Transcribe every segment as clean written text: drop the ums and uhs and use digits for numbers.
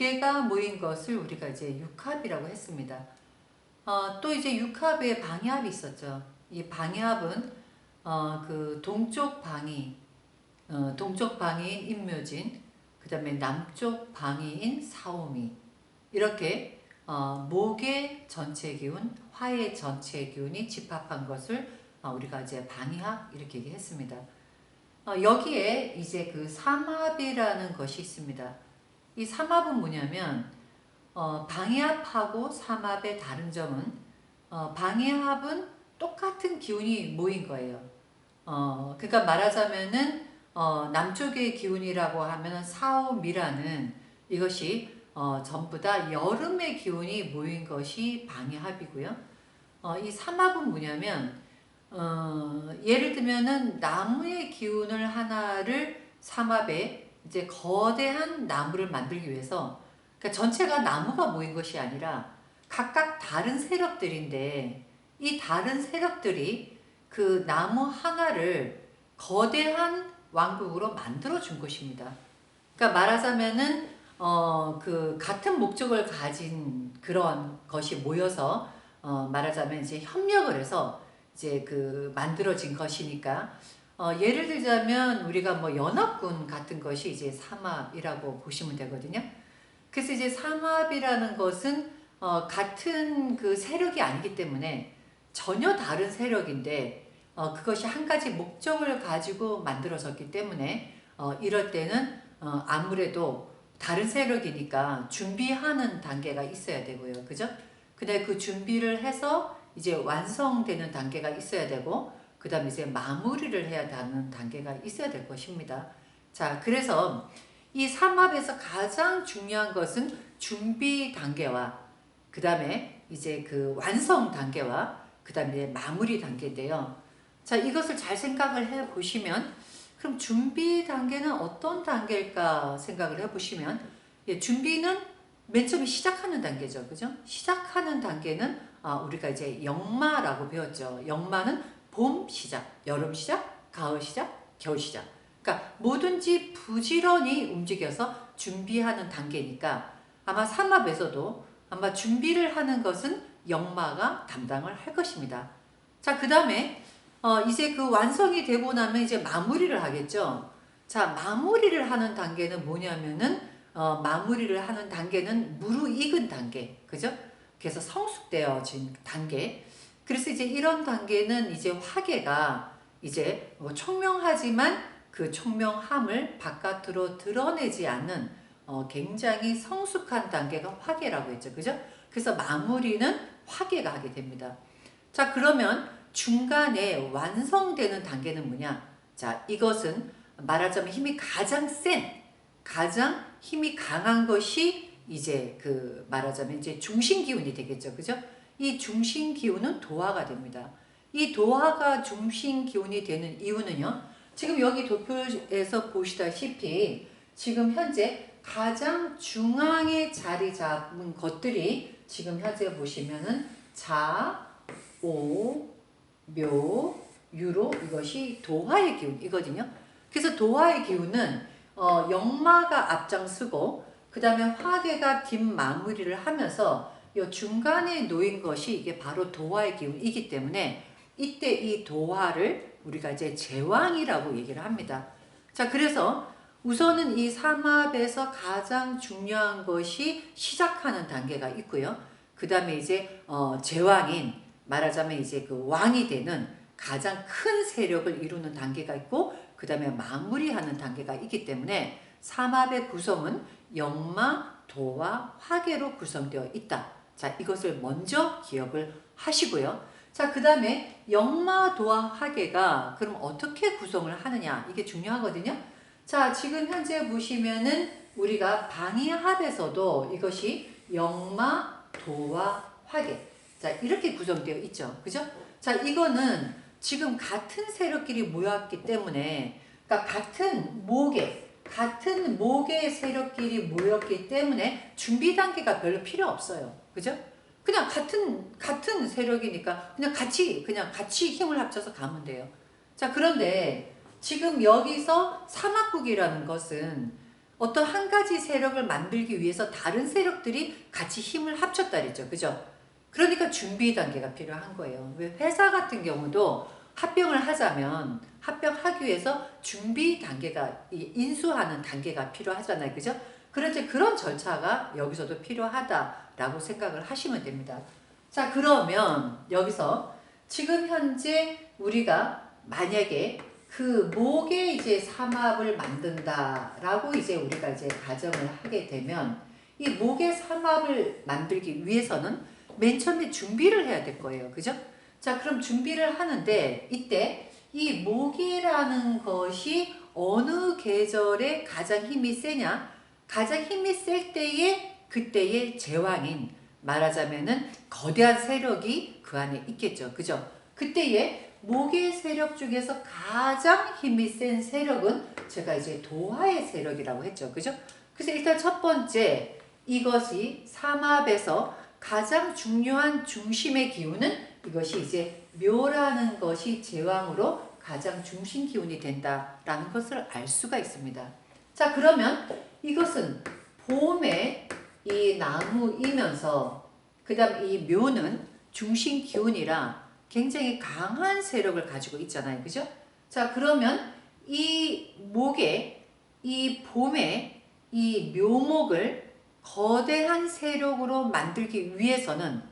개가 모인 것을 우리가 이제 육합이라고 했습니다. 또 이제 육합에 방위합이 있었죠. 이 방위합은 그 동쪽 방위인 인묘진, 그 다음에 남쪽 방위인 사오미, 이렇게 목의 전체 기운, 화의 전체 기운이 집합한 것을 우리가 이제 방위합 이렇게 얘기했습니다. 여기에 이제 그 삼합이라는 것이 있습니다. 이 삼합은 뭐냐면 방위합하고 삼합의 다른 점은 방위합은 똑같은 기운이 모인 거예요. 그러니까 말하자면은 남쪽의 기운이라고 하면은 사오미라는 이것이 전부 다 여름의 기운이 모인 것이 방위합이고요. 이 삼합은 뭐냐면 예를 들면은 나무의 기운을 하나를 삼합에 이제 거대한 나무를 만들기 위해서, 그러니까 전체가 나무가 모인 것이 아니라 각각 다른 세력들인데, 이 다른 세력들이 그 나무 하나를 거대한 왕국으로 만들어 준 것입니다. 그러니까 말하자면은 그 같은 목적을 가진 그런 것이 모여서 말하자면 이제 협력을 해서 이제 그 만들어진 것이니까, 예를 들자면 우리가 뭐 연합군 같은 것이 이제 삼합이라고 보시면 되거든요. 그래서 이제 삼합이라는 것은 같은 그 세력이 아니기 때문에 전혀 다른 세력인데 그것이 한 가지 목적을 가지고 만들어졌기 때문에 이럴 때는 아무래도 다른 세력이니까 준비하는 단계가 있어야 되고요. 그죠? 근데 그 준비를 해서 이제 완성되는 단계가 있어야 되고, 그 다음에 이제 마무리를 해야 하는 단계가 있어야 될 것입니다. 자, 그래서 이 삼합에서 가장 중요한 것은 준비 단계와 그 다음에 이제 그 완성 단계와 그 다음에 마무리 단계인데요. 자, 이것을 잘 생각을 해 보시면, 그럼 준비 단계는 어떤 단계일까 생각을 해 보시면, 준비는 맨 처음에 시작하는 단계죠. 그죠? 시작하는 단계는 우리가 이제 영마라고 배웠죠. 영마는 봄 시작, 여름 시작, 가을 시작, 겨울 시작. 그러니까 뭐든지 부지런히 움직여서 준비하는 단계니까 아마 삼합에서도 아마 준비를 하는 것은 영마가 담당을 할 것입니다. 자, 그 다음에 이제 그 완성이 되고 나면 이제 마무리를 하겠죠. 자, 마무리를 하는 단계는 뭐냐면은 마무리를 하는 단계는 무르익은 단계, 그죠? 그래서 성숙되어진 단계. 그래서 이제 이런 단계는 이제 화계가 이제 총명하지만 그 총명함을 바깥으로 드러내지 않는 굉장히 성숙한 단계가 화계라고 했죠, 그죠? 그래서 마무리는 화계가 하게 됩니다. 자, 그러면 중간에 완성되는 단계는 뭐냐? 자, 이것은 말하자면 힘이 가장 센, 가장 힘이 강한 것이 이제 그 말하자면 이제 중심 기운이 되겠죠. 그죠? 이 중심 기운은 도화가 됩니다. 이 도화가 중심 기운이 되는 이유는요. 지금 여기 도표에서 보시다시피 지금 현재 가장 중앙에 자리 잡은 것들이 지금 현재 보시면은 자, 오, 묘, 유로, 이것이 도화의 기운이거든요. 그래서 도화의 기운은 역마가 앞장서고 그 다음에 화계가 뒷마무리를 하면서 이 중간에 놓인 것이 이게 바로 도화의 기운이기 때문에 이때 이 도화를 우리가 이제 제왕이라고 얘기를 합니다. 자, 그래서 우선은 이 삼합에서 가장 중요한 것이 시작하는 단계가 있고요. 그 다음에 이제 제왕인, 말하자면 이제 그 왕이 되는 가장 큰 세력을 이루는 단계가 있고, 그 다음에 마무리하는 단계가 있기 때문에 삼합의 구성은 역마, 도화, 화계로 구성되어 있다. 자, 이것을 먼저 기억을 하시고요. 자, 그 다음에 역마, 도화, 화계가 그럼 어떻게 구성을 하느냐, 이게 중요하거든요. 자, 지금 현재 보시면은 우리가 방위합에서도 이것이 역마, 도화, 화계, 자, 이렇게 구성되어 있죠. 그죠? 자, 이거는 지금 같은 세력끼리 모였기 때문에, 그러니까 같은 목의 세력끼리 모였기 때문에 준비 단계가 별로 필요 없어요. 그죠? 그냥 같은 세력이니까 그냥 같이 힘을 합쳐서 가면 돼요. 자, 그런데 지금 여기서 삼합국이라는 것은 어떤 한 가지 세력을 만들기 위해서 다른 세력들이 같이 힘을 합쳤다 그랬죠. 그죠? 그러니까 준비 단계가 필요한 거예요. 왜 회사 같은 경우도 합병을 하자면 합병하기 위해서 준비 단계가 인수하는 단계가 필요하잖아요. 그죠? 그런데 그런 절차가 여기서도 필요하다라고 생각을 하시면 됩니다. 자, 그러면 여기서 지금 현재 우리가 만약에 그 목에 이제 삼합을 만든다라고 이제 우리가 이제 가정을 하게 되면 이 목의 삼합을 만들기 위해서는 맨 처음에 준비를 해야 될 거예요. 그죠? 자, 그럼 준비를 하는데 이때 이 목이라는 것이 어느 계절에 가장 힘이 세냐? 가장 힘이 셀 때에 그때의 제왕인 말하자면은 거대한 세력이 그 안에 있겠죠. 그죠? 그때의 목의 세력 중에서 가장 힘이 센 세력은 제가 이제 도화의 세력이라고 했죠. 그죠? 그래서 일단 첫 번째 이것이 삼합에서 가장 중요한 중심의 기운은 이것이 이제 묘라는 것이 제왕으로 가장 중심 기운이 된다라는 것을 알 수가 있습니다. 자, 그러면 이것은 봄에 이 나무이면서 그 다음 이 묘는 중심 기운이라 굉장히 강한 세력을 가지고 있잖아요. 그죠? 자, 그러면 이 목에 이 봄에 이 묘목을 거대한 세력으로 만들기 위해서는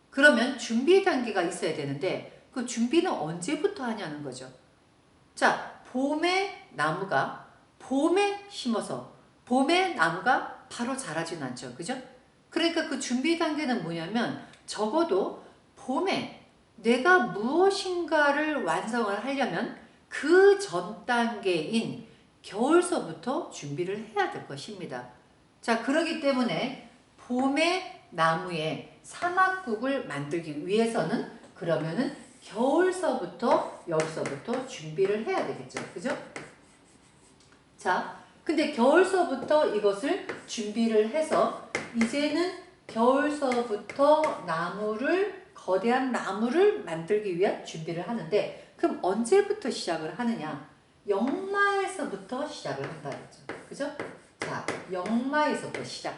그러면 준비 단계가 있어야 되는데 그 준비는 언제부터 하냐는 거죠. 자, 봄에 나무가 봄에 심어서 봄에 나무가 바로 자라진 않죠. 그죠? 그러니까 그 준비 단계는 뭐냐면 적어도 봄에 내가 무엇인가를 완성을 하려면 그 전 단계인 겨울서부터 준비를 해야 될 것입니다. 자, 그러기 때문에 봄에 나무에 삼합국을 만들기 위해서는 그러면은 겨울서부터 여기서부터 준비를 해야 되겠죠. 그죠? 자, 근데 겨울서부터 이것을 준비를 해서 이제는 겨울서부터 거대한 나무를 만들기 위한 준비를 하는데 그럼 언제부터 시작을 하느냐? 영마에서부터 시작을 한다 했죠. 그죠? 자, 영마에서부터 시작.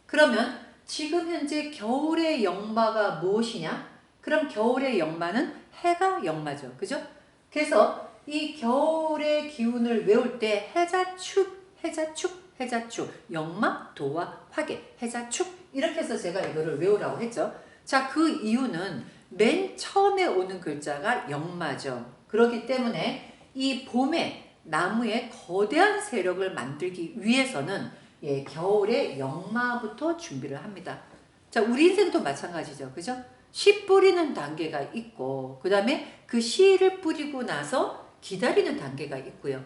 그러면 지금 현재 겨울의 영마가 무엇이냐? 그럼 겨울의 영마는 해가 영마죠. 그죠? 그래서 이 겨울의 기운을 외울 때 해자축, 해자축, 해자축, 영마, 도화, 화계, 해자축 이렇게 해서 제가 이거를 외우라고 했죠. 자, 그 이유는 맨 처음에 오는 글자가 영마죠. 그렇기 때문에 이 봄에 나무의 거대한 세력을 만들기 위해서는 겨울에 영마부터 준비를 합니다. 자, 우리 인생도 마찬가지죠. 그죠? 씨 뿌리는 단계가 있고 그 다음에 그 씨를 뿌리고 나서 기다리는 단계가 있고요.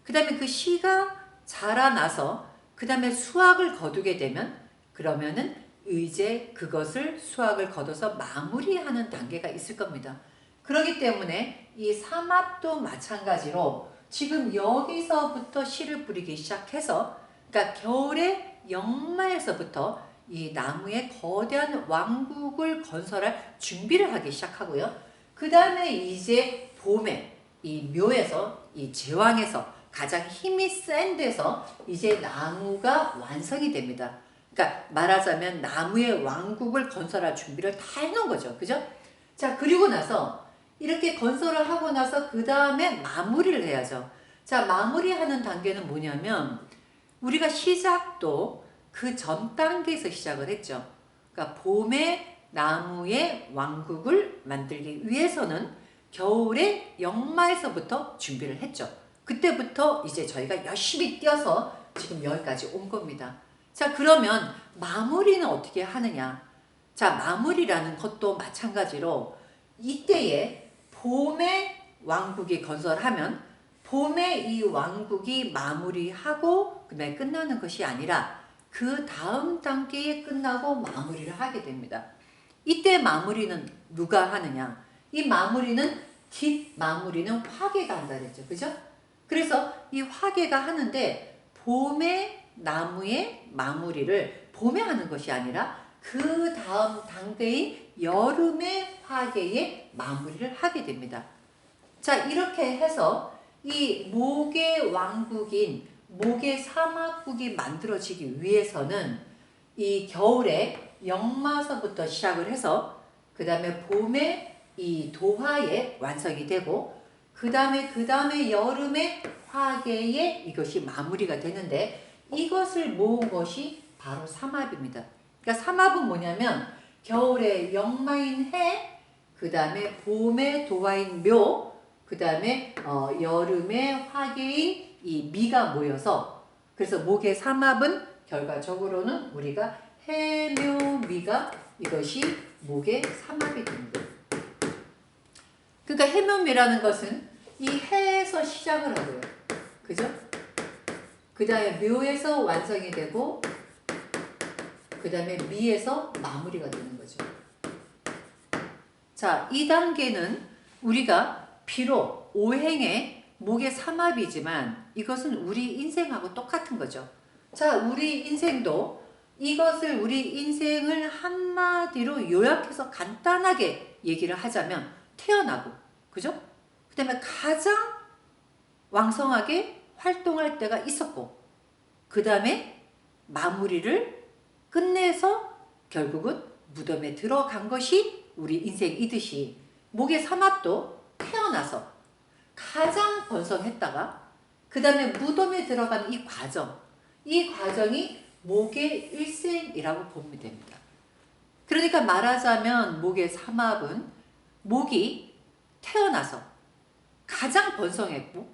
그 다음에 그 씨가 자라나서 그 다음에 수확을 거두게 되면 그러면은 이제 그것을 수확을 거둬서 마무리하는 단계가 있을 겁니다. 그렇기 때문에 이 삼합도 마찬가지로 지금 여기서부터 씨를 뿌리기 시작해서 그러니까 겨울에 영마에서부터 이 나무의 거대한 왕국을 건설할 준비를 하기 시작하고요. 그 다음에 이제 봄에 이 묘에서 이 제왕에서 가장 힘이 센 데서 이제 나무가 완성이 됩니다. 그러니까 말하자면 나무의 왕국을 건설할 준비를 다 해놓은 거죠. 그죠? 자, 그리고 나서 이렇게 건설을 하고 나서 그 다음에 마무리를 해야죠. 자, 마무리하는 단계는 뭐냐면 우리가 시작도 그 전 단계에서 시작을 했죠. 그러니까 봄에 나무의 왕국을 만들기 위해서는 겨울에 영마에서부터 준비를 했죠. 그때부터 이제 저희가 열심히 뛰어서 지금 여기까지 온 겁니다. 자, 그러면 마무리는 어떻게 하느냐? 자, 마무리라는 것도 마찬가지로 이때에 봄에 왕국이 건설하면 봄에 이 왕국이 마무리하고 그다음에 끝나는 것이 아니라 그 다음 단계에 끝나고 마무리를 하게 됩니다. 이때 마무리는 누가 하느냐? 이 마무리는 뒷마무리는 화계가 한다 그랬죠. 그죠? 그래서 이 화계가 하는데 봄에 나무의 마무리를 봄에 하는 것이 아니라 그 다음 단계인 여름의 화계에 마무리를 하게 됩니다. 자, 이렇게 해서 이 목의 왕국인 목의 사막국이 만들어지기 위해서는 이 겨울에 역마서부터 시작을 해서 그 다음에 봄에 이 도화에 완성이 되고 그 다음에 여름에 화계에 이것이 마무리가 되는데 이것을 모은 것이 바로 삼합입니다. 그러니까 삼합은 뭐냐면 겨울에 역마인 해, 그 다음에 봄에 도화인 묘, 그 다음에 여름에 화계인 이 미가 모여서 그래서 목의 삼합은 결과적으로는 우리가 해묘미가 이것이 목의 삼합이 됩니다. 그러니까 해묘미라는 것은 이 해에서 시작을 하고요. 그죠? 그 다음에 묘에서 완성이 되고 그 다음에 미에서 마무리가 되는 거죠. 자, 이 단계는 우리가 비록 오행의 목의 삼합이지만 이것은 우리 인생하고 똑같은 거죠. 자, 우리 인생도 이것을 우리 인생을 한마디로 요약해서 간단하게 얘기를 하자면 태어나고 그죠? 그 다음에 가장 왕성하게 활동할 때가 있었고 그 다음에 마무리를 끝내서 결국은 무덤에 들어간 것이 우리 인생이듯이 목의 삼합도 태어나서 가장 번성했다가 그 다음에 무덤에 들어가는 이 과정이 목의 일생이라고 보면 됩니다. 그러니까 말하자면 목의 삼합은 목이 태어나서 가장 번성했고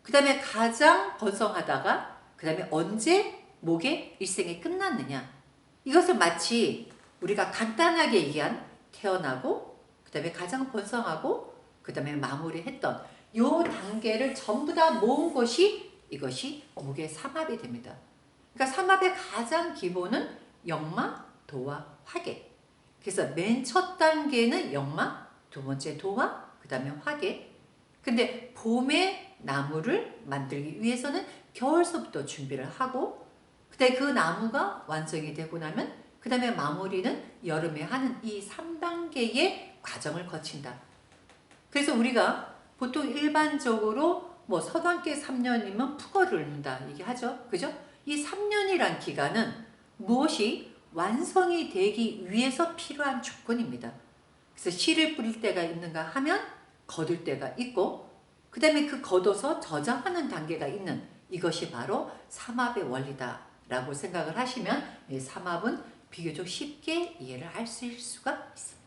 그 다음에 가장 번성하다가 그 다음에 언제 목의 일생이 끝났느냐 이것을 마치 우리가 간단하게 얘기한 태어나고 그 다음에 가장 번성하고 그 다음에 마무리했던 요 단계를 전부 다 모은 것이 이것이 목의 삼합이 됩니다. 그러니까 삼합의 가장 기본은 역마, 도화, 화계. 그래서 맨 첫 단계는 역마, 두 번째 도화, 그 다음에 화계. 근데 봄에 나무를 만들기 위해서는 겨울서부터 준비를 하고 그 다음에 그 나무가 완성이 되고 나면 그 다음에 마무리는 여름에 하는 이 3단계의 과정을 거친다. 그래서 우리가 보통 일반적으로 뭐 서당계 3년이면 푸거를 읊는다 얘기하죠. 그죠? 이 3년이란 기간은 무엇이 완성이 되기 위해서 필요한 조건입니다. 그래서 씨를 뿌릴 때가 있는가 하면 거둘 때가 있고 그 다음에 그 걷어서 저장하는 단계가 있는 이것이 바로 삼합의 원리다 라고 생각을 하시면 이 삼합은 비교적 쉽게 이해를 할 수가 있습니다.